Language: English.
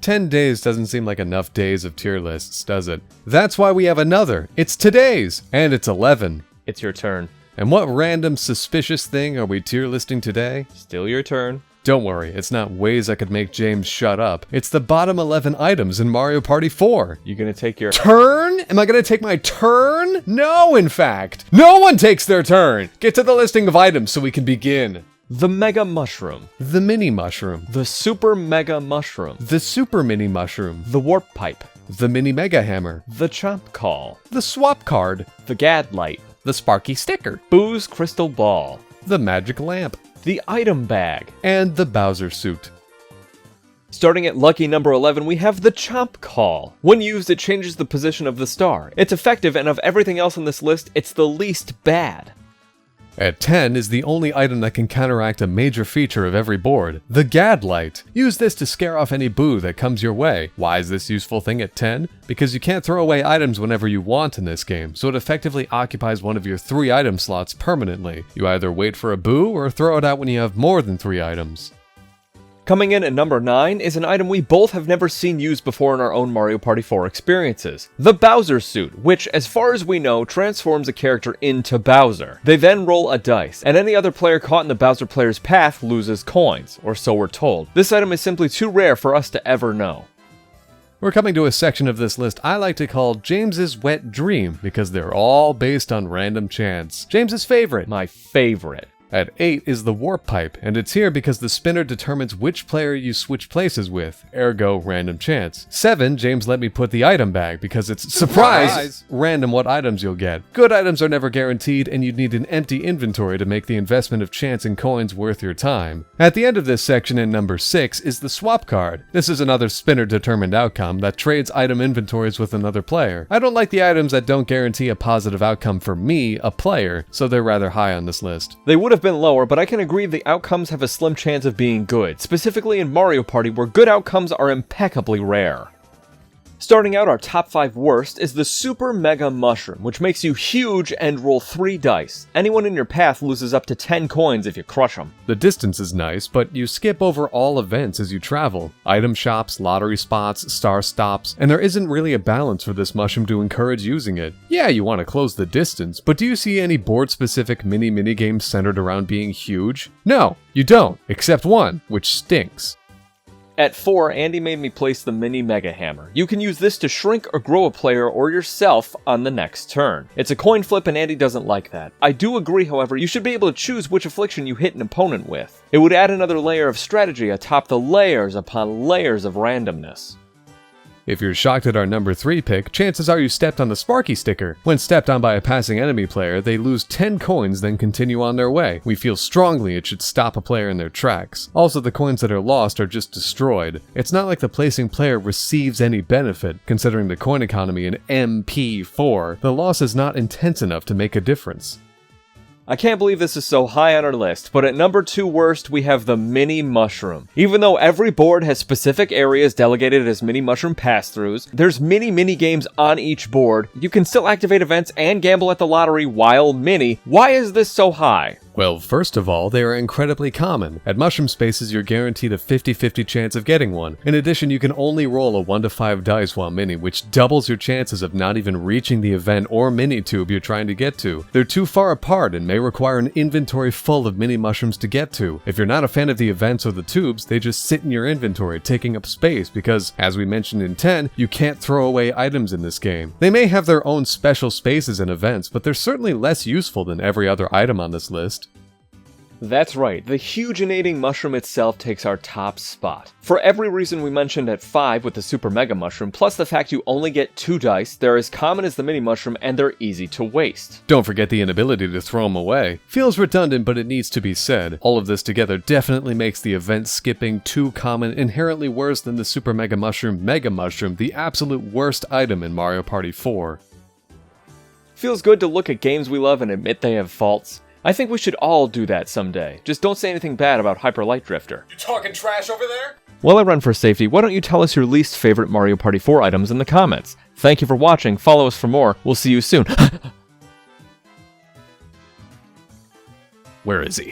10 days doesn't seem like enough days of tier lists, does it? That's why we have another. It's today's, and it's 11. It's your turn. And what random suspicious thing are we tier listing today? Still your turn. Don't worry, it's not ways I could make James shut up. It's the bottom 11 items in Mario Party 4. You gonna take your turn? Am I gonna take my turn? No, in fact. No one takes their turn! Get to the listing of items so we can begin. The Mega Mushroom. The Mini Mushroom. The Super Mega Mushroom. The Super Mini Mushroom. The Warp Pipe. The Mini Mega Hammer. The Chomp Call. The Swap Card. The Gad Light. The Sparky Sticker. Boo's Crystal Ball. The Magic Lamp. The Item Bag. And the Bowser Suit. Starting at lucky number 11, we have the Chomp Call. When used, it changes the position of the star. It's effective, and of everything else on this list, it's the least bad. At 10 is the only item that can counteract a major feature of every board, the Gad Light. Use this to scare off any boo that comes your way. Why is this useful thing at 10? Because you can't throw away items whenever you want in this game, so it effectively occupies one of your 3 item slots permanently. You either wait for a boo or throw it out when you have more than 3 items. Coming in at number 9 is an item we both have never seen used before in our own Mario Party 4 experiences. The Bowser Suit, which, as far as we know, transforms a character into Bowser. They then roll a dice, and any other player caught in the Bowser player's path loses coins, or so we're told. This item is simply too rare for us to ever know. We're coming to a section of this list I like to call James's Wet Dream, because they're all based on random chance. James's favorite. My favorite. At 8 is the Warp Pipe, and it's here because the spinner determines which player you switch places with, ergo random chance. 7, James let me put the Item Bag because it's surprise random what items you'll get. Good items are never guaranteed, and you'd need an empty inventory to make the investment of chance and coins worth your time. At the end of this section in number 6 is the Swap Card. This is another spinner determined outcome that trades item inventories with another player. I don't like the items that don't guarantee a positive outcome for me, a player, so they're rather high on this list. They would have been lower, but I can agree the outcomes have a slim chance of being good, specifically in Mario Party where good outcomes are impeccably rare. Starting out our top 5 worst is the Super Mega Mushroom, which makes you huge and roll 3 dice. Anyone in your path loses up to 10 coins if you crush them. The distance is nice, but you skip over all events as you travel. Item shops, lottery spots, star stops, and there isn't really a balance for this mushroom to encourage using it. Yeah, you want to close the distance, but do you see any board-specific mini-games centered around being huge? No, you don't, except one, which stinks. At 4, Andy made me place the Mini Mega Hammer. You can use this to shrink or grow a player or yourself on the next turn. It's a coin flip and Andy doesn't like that. I do agree, however, you should be able to choose which affliction you hit an opponent with. It would add another layer of strategy atop the layers upon layers of randomness. If you're shocked at our number 3 pick, chances are you stepped on the Sparky Sticker. When stepped on by a passing enemy player, they lose 10 coins then continue on their way. We feel strongly it should stop a player in their tracks. Also, the coins that are lost are just destroyed. It's not like the placing player receives any benefit. Considering the coin economy in MP4, the loss is not intense enough to make a difference. I can't believe this is so high on our list, but at number 2 worst, we have the Mini Mushroom. Even though every board has specific areas delegated as Mini Mushroom pass-throughs, there's mini games on each board, you can still activate events and gamble at the lottery while mini. Why is this so high? Well, first of all, they are incredibly common. At Mushroom Spaces, you're guaranteed a 50-50 chance of getting one. In addition, you can only roll a 1 to 5 dice while mini, which doubles your chances of not even reaching the event or mini tube you're trying to get to. They're too far apart and may require an inventory full of mini mushrooms to get to. If you're not a fan of the events or the tubes, they just sit in your inventory, taking up space because, as we mentioned in 10, you can't throw away items in this game. They may have their own special spaces and events, but they're certainly less useful than every other item on this list. That's right, the huginating mushroom itself takes our top spot. For every reason we mentioned at 5 with the Super Mega Mushroom, plus the fact you only get 2 dice, they're as common as the Mini Mushroom and they're easy to waste. Don't forget the inability to throw them away. Feels redundant, but it needs to be said. All of this together definitely makes the event skipping too common, inherently worse than the Super Mega Mushroom, the absolute worst item in Mario Party 4. Feels good to look at games we love and admit they have faults. I think we should all do that someday. Just don't say anything bad about Hyper Light Drifter. You talking trash over there? While I run for safety, why don't you tell us your least favorite Mario Party 4 items in the comments? Thank you for watching, follow us for more, we'll see you soon. Where is he?